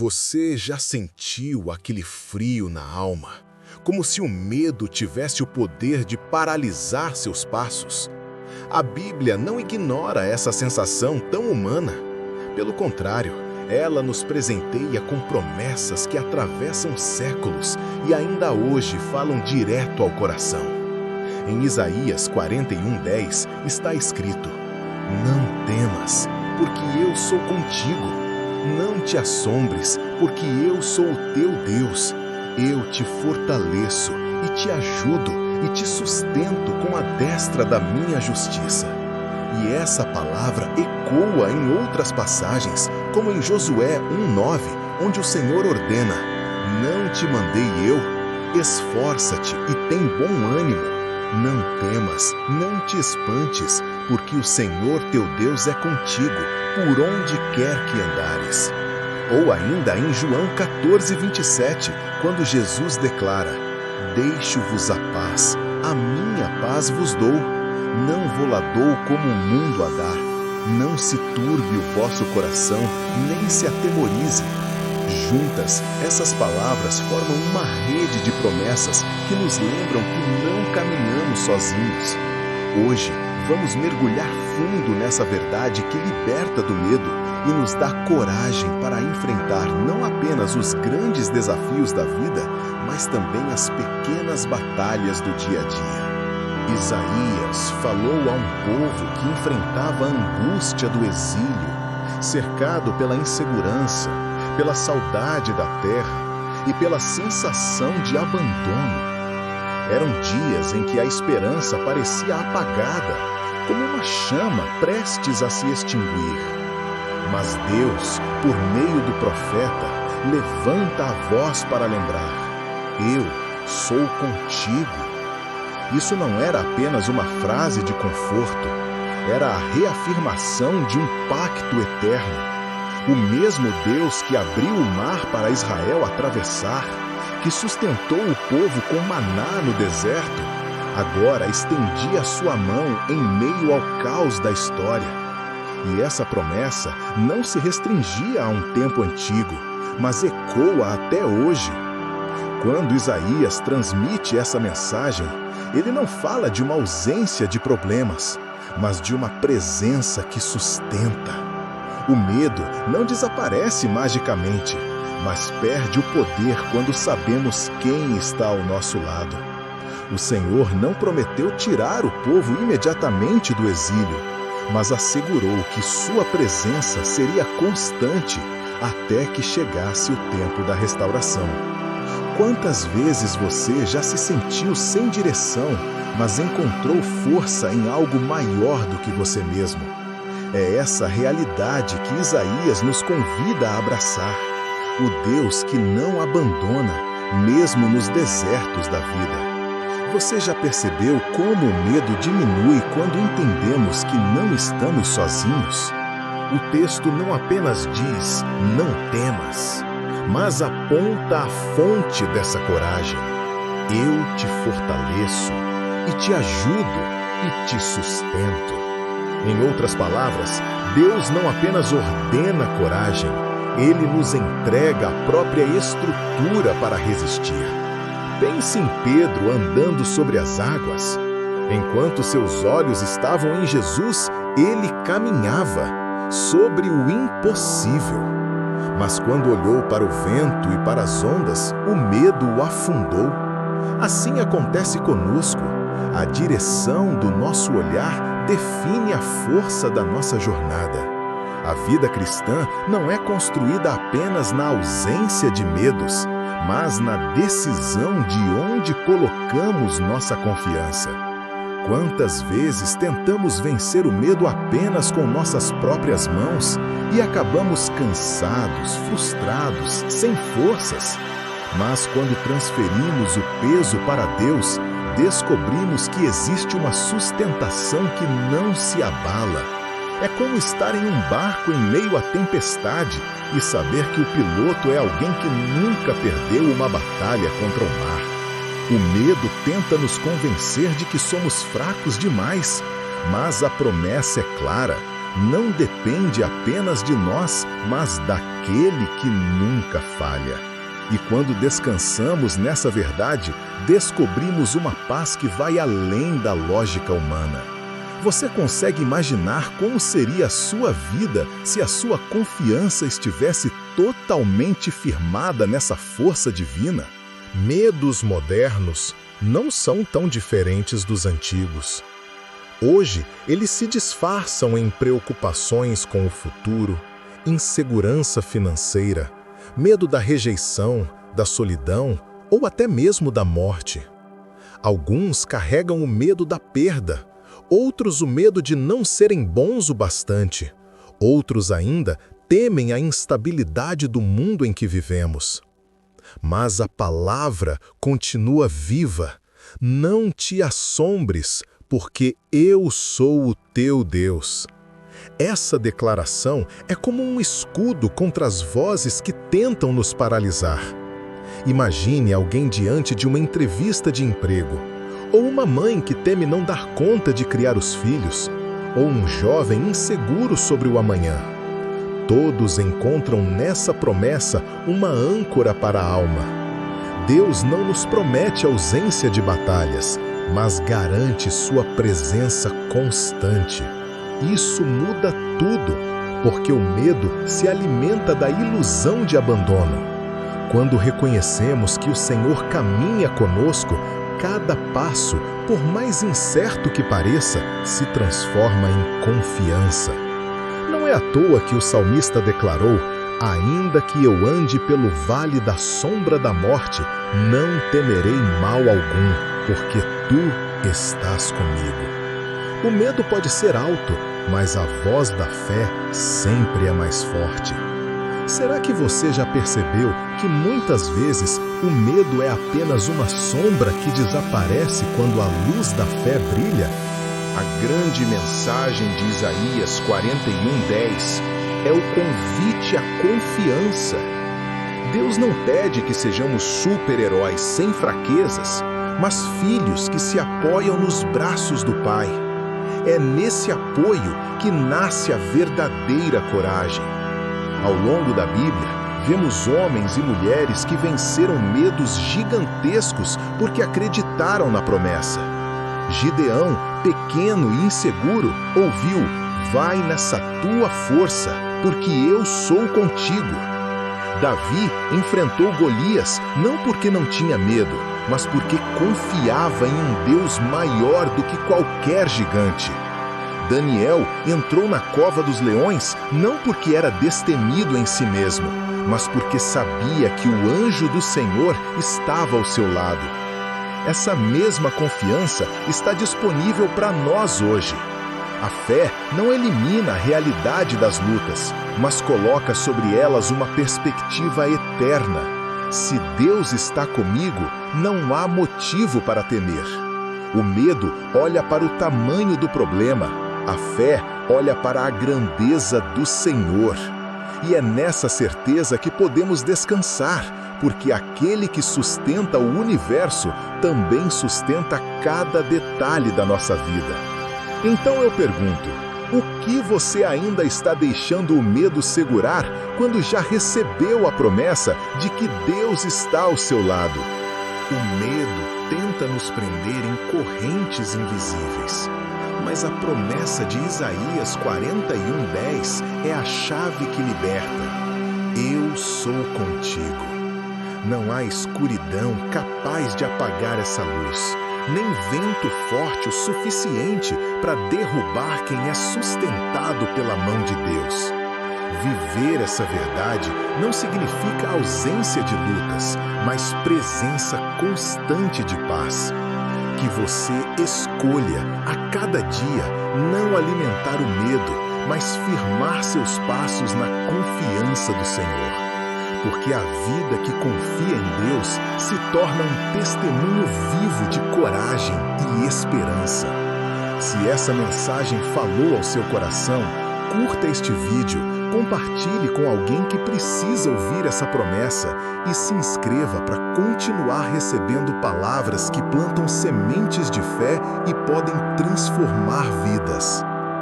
Você já sentiu aquele frio na alma? Como se o medo tivesse o poder de paralisar seus passos? A Bíblia não ignora essa sensação tão humana. Pelo contrário, ela nos presenteia com promessas que atravessam séculos e ainda hoje falam direto ao coração. Em Isaías 41:10 está escrito: "Não temas, porque eu sou contigo. Não te assombres, porque eu sou o teu Deus. Eu te fortaleço e te ajudo e te sustento com a destra da minha justiça." E essa palavra ecoa em outras passagens, como em Josué 1:9, onde o Senhor ordena: "Não te mandei eu? Esforça-te e tem bom ânimo. Não temas, não te espantes, porque o Senhor teu Deus é contigo, por onde quer que andares." Ou ainda em João 14:27, quando Jesus declara: "Deixo-vos a paz, a minha paz vos dou. Não vou-la dou como o mundo a dar. Não se turbe o vosso coração, nem se atemorize." Juntas, essas palavras formam uma rede de promessas que nos lembram que não caminhamos sozinhos. Hoje, vamos mergulhar fundo nessa verdade que liberta do medo e nos dá coragem para enfrentar não apenas os grandes desafios da vida, mas também as pequenas batalhas do dia a dia. Isaías falou a um povo que enfrentava a angústia do exílio, cercado pela insegurança, pela saudade da terra e pela sensação de abandono. Eram dias em que a esperança parecia apagada, como uma chama prestes a se extinguir. Mas Deus, por meio do profeta, levanta a voz para lembrar: "Eu sou contigo." Isso não era apenas uma frase de conforto, era a reafirmação de um pacto eterno. O mesmo Deus que abriu o mar para Israel atravessar, que sustentou o povo com maná no deserto, agora estendia sua mão em meio ao caos da história. E essa promessa não se restringia a um tempo antigo, mas ecoa até hoje. Quando Isaías transmite essa mensagem, ele não fala de uma ausência de problemas, mas de uma presença que sustenta. O medo não desaparece magicamente, mas perde o poder quando sabemos quem está ao nosso lado. O Senhor não prometeu tirar o povo imediatamente do exílio, mas assegurou que sua presença seria constante até que chegasse o tempo da restauração. Quantas vezes você já se sentiu sem direção, mas encontrou força em algo maior do que você mesmo? É essa realidade que Isaías nos convida a abraçar. O Deus que não abandona, mesmo nos desertos da vida. Você já percebeu como o medo diminui quando entendemos que não estamos sozinhos? O texto não apenas diz: "Não temas", mas aponta a fonte dessa coragem. "Eu te fortaleço e te ajudo e te sustento." Em outras palavras, Deus não apenas ordena coragem, Ele nos entrega a própria estrutura para resistir. Pense em Pedro andando sobre as águas. Enquanto seus olhos estavam em Jesus, ele caminhava sobre o impossível. Mas quando olhou para o vento e para as ondas, o medo o afundou. Assim acontece conosco. A direção do nosso olhar define a força da nossa jornada. A vida cristã não é construída apenas na ausência de medos, mas na decisão de onde colocamos nossa confiança. Quantas vezes tentamos vencer o medo apenas com nossas próprias mãos e acabamos cansados, frustrados, sem forças? Mas quando transferimos o peso para Deus, descobrimos que existe uma sustentação que não se abala. É como estar em um barco em meio à tempestade e saber que o piloto é alguém que nunca perdeu uma batalha contra o mar. O medo tenta nos convencer de que somos fracos demais, mas a promessa é clara: não depende apenas de nós, mas daquele que nunca falha. E quando descansamos nessa verdade, descobrimos uma paz que vai além da lógica humana. Você consegue imaginar como seria a sua vida se a sua confiança estivesse totalmente firmada nessa força divina? Medos modernos não são tão diferentes dos antigos. Hoje, eles se disfarçam em preocupações com o futuro, insegurança financeira, medo da rejeição, da solidão ou até mesmo da morte. Alguns carregam o medo da perda, outros o medo de não serem bons o bastante, outros ainda temem a instabilidade do mundo em que vivemos. Mas a palavra continua viva. Não te assombres, porque eu sou o teu Deus. Essa declaração é como um escudo contra as vozes que tentam nos paralisar. Imagine alguém diante de uma entrevista de emprego, ou uma mãe que teme não dar conta de criar os filhos, ou um jovem inseguro sobre o amanhã. Todos encontram nessa promessa uma âncora para a alma. Deus não nos promete ausência de batalhas, mas garante sua presença constante. Isso muda tudo, porque o medo se alimenta da ilusão de abandono. Quando reconhecemos que o Senhor caminha conosco, cada passo, por mais incerto que pareça, se transforma em confiança. Não é à toa que o salmista declarou: ainda que eu ande pelo vale da sombra da morte, não temerei mal algum, porque tu estás comigo. O medo pode ser alto, mas a voz da fé sempre é mais forte. Será que você já percebeu que muitas vezes o medo é apenas uma sombra que desaparece quando a luz da fé brilha? A grande mensagem de Isaías 41:10 é o convite à confiança. Deus não pede que sejamos super-heróis sem fraquezas, mas filhos que se apoiam nos braços do Pai. É nesse apoio que nasce a verdadeira coragem. Ao longo da Bíblia, vemos homens e mulheres que venceram medos gigantescos porque acreditaram na promessa. Gideão, pequeno e inseguro, ouviu: vai nessa tua força, porque eu sou contigo. Davi enfrentou Golias não porque não tinha medo, mas porque confiava em um Deus maior do que qualquer gigante. Daniel entrou na cova dos leões não porque era destemido em si mesmo, mas porque sabia que o anjo do Senhor estava ao seu lado. Essa mesma confiança está disponível para nós hoje. A fé não elimina a realidade das lutas, mas coloca sobre elas uma perspectiva eterna. Se Deus está comigo, não há motivo para temer. O medo olha para o tamanho do problema. A fé olha para a grandeza do Senhor. E é nessa certeza que podemos descansar, porque aquele que sustenta o universo também sustenta cada detalhe da nossa vida. Então eu pergunto, o que você ainda está deixando o medo segurar quando já recebeu a promessa de que Deus está ao seu lado? O medo tenta nos prender em correntes invisíveis. Mas a promessa de Isaías 41:10 é a chave que liberta. Eu sou contigo. Não há escuridão capaz de apagar essa luz, nem vento forte o suficiente para derrubar quem é sustentado pela mão de Deus. Viver essa verdade não significa ausência de lutas, mas presença constante de paz. Que você escolha, a cada dia, não alimentar o medo, mas firmar seus passos na confiança do Senhor. Porque a vida que confia em Deus se torna um testemunho vivo de coragem e esperança. Se essa mensagem falou ao seu coração, curta este vídeo, compartilhe com alguém que precisa ouvir essa promessa e se inscreva para continuar recebendo palavras que plantam sementes de fé e podem transformar vidas.